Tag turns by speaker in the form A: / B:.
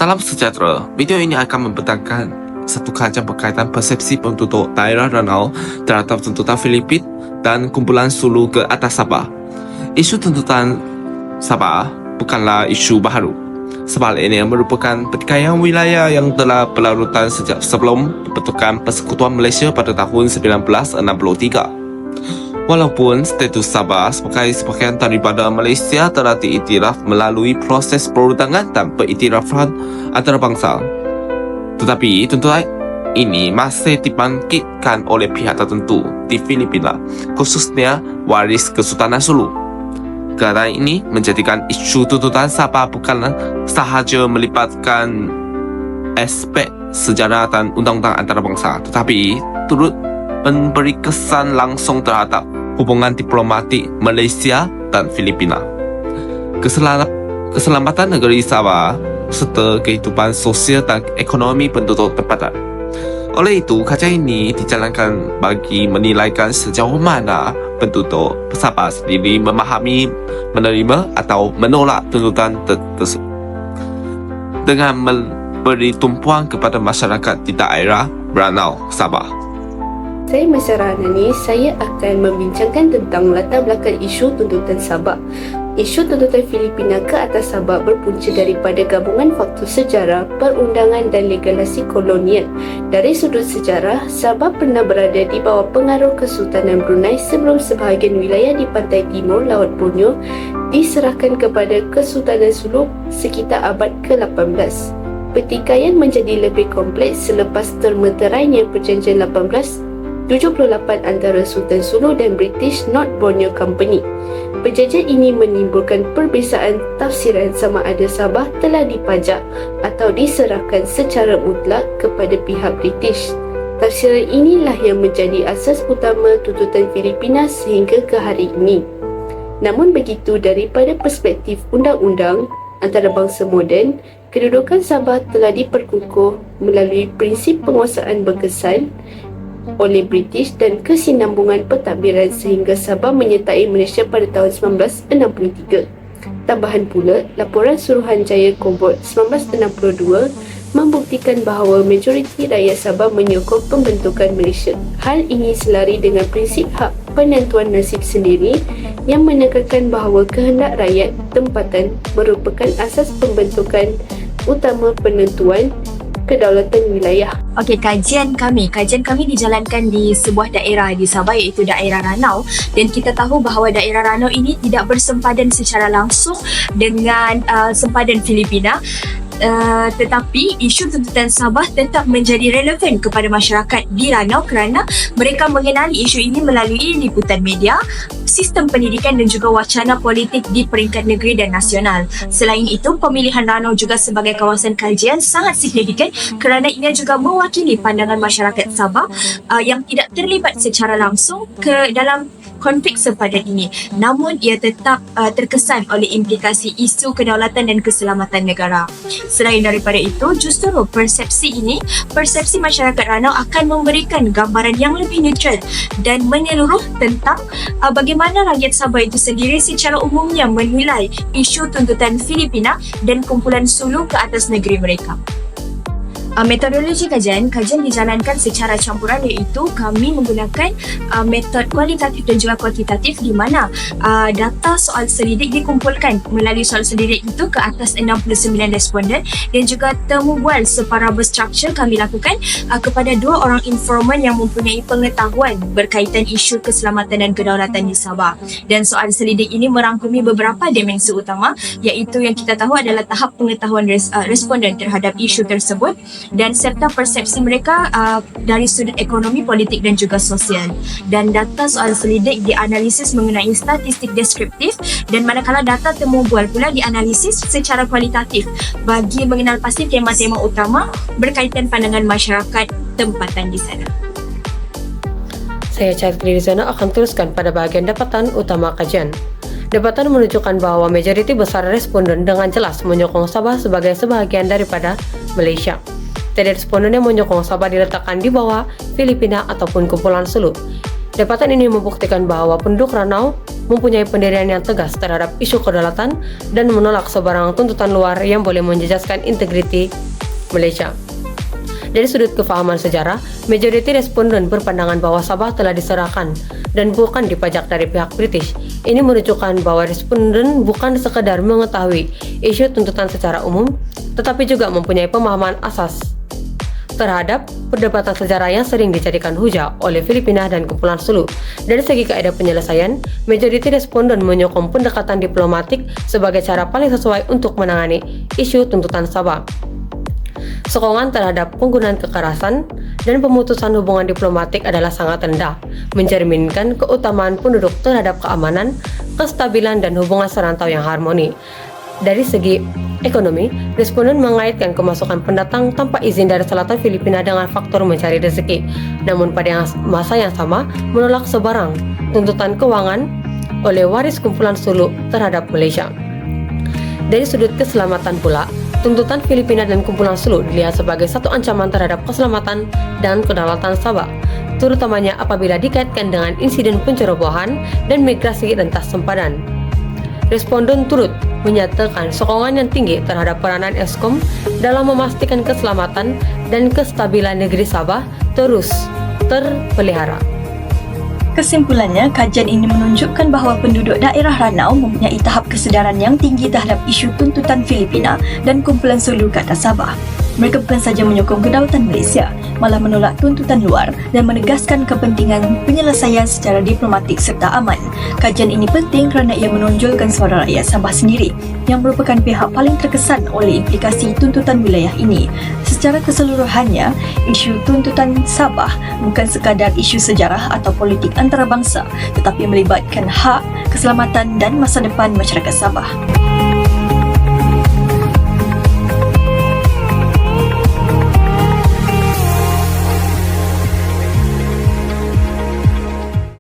A: Salam sejahtera. Video ini akan membentangkan satu kajian berkaitan persepsi penduduk daerah Ranau terhadap tuntutan Filipin dan kumpulan Sulu ke atas Sabah. Isu tuntutan Sabah bukanlah isu baru. Sebaliknya merupakan pertikaian wilayah yang telah berlarutan sejak sebelum pembentukan Persekutuan Malaysia pada tahun 1963. Walaupun status Sabah sebagai sebahagian daripada Malaysia telah diiktiraf melalui proses perundangan dan pengiktirafan antarabangsa, tetapi tuntutan ini masih dibangkitkan oleh pihak tertentu di Filipina, khususnya waris Kesultanan Sulu. Kerana ini menjadikan isu tuntutan Sabah bukanlah sahaja melibatkan aspek sejarah dan undang-undang antarabangsa, tetapi turut memberi kesan langsung terhadap hubungan diplomatik Malaysia dan Filipina, keselamatan negeri Sabah serta kehidupan sosial dan ekonomi penduduk tempatan. Oleh itu, kajian ini dijalankan bagi menilaikan sejauh mana penduduk Sabah sendiri memahami, menerima atau menolak tuntutan tersebut dengan memberi tumpuan kepada masyarakat di daerah Ranau, Sabah.
B: Saya Masyarah Anani, saya akan membincangkan tentang latar belakang isu tuntutan Sabah. Isu tuntutan Filipina ke atas Sabah berpunca daripada gabungan faktor sejarah, perundangan dan legalasi kolonial. Dari sudut sejarah, Sabah pernah berada di bawah pengaruh Kesultanan Brunei sebelum sebahagian wilayah di pantai timur Laut Borneo diserahkan kepada Kesultanan Sulu sekitar abad ke-18. Pertikaian menjadi lebih kompleks selepas termeterainya Perjanjian 1878 antara Sultan Sulu dan British North Borneo Company. Perjanjian ini menimbulkan perbezaan tafsiran sama ada Sabah telah dipajak atau diserahkan secara mutlak kepada pihak British. Tafsiran inilah yang menjadi asas utama tuntutan Filipina sehingga ke hari ini. Namun begitu, daripada perspektif undang-undang antarabangsa moden, kedudukan Sabah telah diperkukuh melalui prinsip penguasaan berkesan oleh British dan kesinambungan pentadbiran sehingga Sabah menyertai Malaysia pada tahun 1963. Tambahan pula, laporan Suruhanjaya Kobot 1962 membuktikan bahawa majoriti rakyat Sabah menyokong pembentukan Malaysia. Hal ini selari dengan prinsip hak penentuan nasib sendiri yang menekankan bahawa kehendak rakyat tempatan merupakan asas pembentukan utama penentuan kedaulatan wilayah.
C: Okey, kajian kami dijalankan di sebuah daerah di Sabah iaitu daerah Ranau, dan kita tahu bahawa daerah Ranau ini tidak bersempadan secara langsung dengan sempadan Filipina. Tetapi isu tuntutan Sabah tetap menjadi relevan kepada masyarakat di Ranau kerana mereka mengenali isu ini melalui liputan media, sistem pendidikan dan juga wacana politik di peringkat negeri dan nasional. Selain itu, pemilihan Ranau juga sebagai kawasan kajian sangat signifikan kerana ia juga mewakili pandangan masyarakat Sabah yang tidak terlibat secara langsung ke dalam konflik sempadan ini. Namun ia tetap terkesan oleh implikasi isu kedaulatan dan keselamatan negara. Selain daripada itu, justru persepsi masyarakat Ranau akan memberikan gambaran yang lebih neutral dan menyeluruh tentang bagaimana rakyat Sabah itu sendiri secara umumnya menilai isu tuntutan Filipina dan kumpulan Sulu ke atas negeri mereka. Metodologi kajian dijalankan secara campuran, iaitu kami menggunakan metod kualitatif dan juga kuantitatif di mana data soal selidik dikumpulkan melalui soal selidik itu ke atas 69 responden dan juga temu bual separabel structure kami lakukan kepada 2 orang informan yang mempunyai pengetahuan berkaitan isu keselamatan dan kedaulatan di Sabah. Dan soal selidik ini merangkumi beberapa dimensi utama, iaitu yang kita tahu adalah tahap pengetahuan responden terhadap isu tersebut dan serta persepsi mereka dari sudut ekonomi, politik dan juga sosial. Dan data soal selidik dianalisis mengenai statistik deskriptif, dan manakala data temu bual pula dianalisis secara kualitatif bagi mengenal pasti tema-tema utama berkaitan pandangan masyarakat tempatan di sana.
D: Saya Chatri Rizana akan teruskan pada bahagian dapatan utama kajian. Dapatan menunjukkan bahawa majoriti besar responden dengan jelas menyokong Sabah sebagai sebahagian daripada Malaysia. Tidak responden yang menyokong Sabah diletakkan di bawah Filipina ataupun kumpulan Sulu. Dapatan ini membuktikan bahwa penduduk Ranau mempunyai pendirian yang tegas terhadap isu kedaulatan dan menolak sebarang tuntutan luar yang boleh menjejaskan integriti Malaysia. Dari sudut kefahaman sejarah, majoriti responden berpandangan bahwa Sabah telah diserahkan dan bukan dipajak dari pihak British. Ini menunjukkan bahwa responden bukan sekadar mengetahui isu tuntutan secara umum, tetapi juga mempunyai pemahaman asas terhadap perdebatan sejarah yang sering dijadikan hujah oleh Filipina dan Kumpulan Sulu. Dari segi kaedah penyelesaian, majoriti responden menyokong pendekatan diplomatik sebagai cara paling sesuai untuk menangani isu tuntutan Sabah. Sokongan terhadap penggunaan kekerasan dan pemutusan hubungan diplomatik adalah sangat rendah, mencerminkan keutamaan penduduk terhadap keamanan, kestabilan, dan hubungan serantau yang harmoni. Dari segi ekonomi, responden mengaitkan kemasukan pendatang tanpa izin dari selatan Filipina dengan faktor mencari rezeki, namun pada masa yang sama menolak sebarang tuntutan keuangan oleh waris Kumpulan Sulu terhadap Malaysia. Dari sudut keselamatan pula, tuntutan Filipina dan Kumpulan Sulu dilihat sebagai satu ancaman terhadap keselamatan dan kedaulatan Sabah, terutamanya apabila dikaitkan dengan insiden pencerobohan dan migrasi rentas sempadan. Responden turut menyatakan sokongan yang tinggi terhadap peranan Eskom dalam memastikan keselamatan dan kestabilan negeri Sabah terus terpelihara.
C: Kesimpulannya, kajian ini menunjukkan bahawa penduduk daerah Ranau mempunyai tahap kesedaran yang tinggi terhadap isu tuntutan Filipina dan Kumpulan Sulu ke atas Sabah. Mereka bukan saja menyokong kedaulatan Malaysia, malah menolak tuntutan luar dan menegaskan kepentingan penyelesaian secara diplomatik serta aman. Kajian ini penting kerana ia menonjolkan suara rakyat Sabah sendiri yang merupakan pihak paling terkesan oleh implikasi tuntutan wilayah ini. Secara keseluruhannya, isu tuntutan Sabah bukan sekadar isu sejarah atau politik antarabangsa, tetapi melibatkan hak, keselamatan dan masa depan masyarakat Sabah.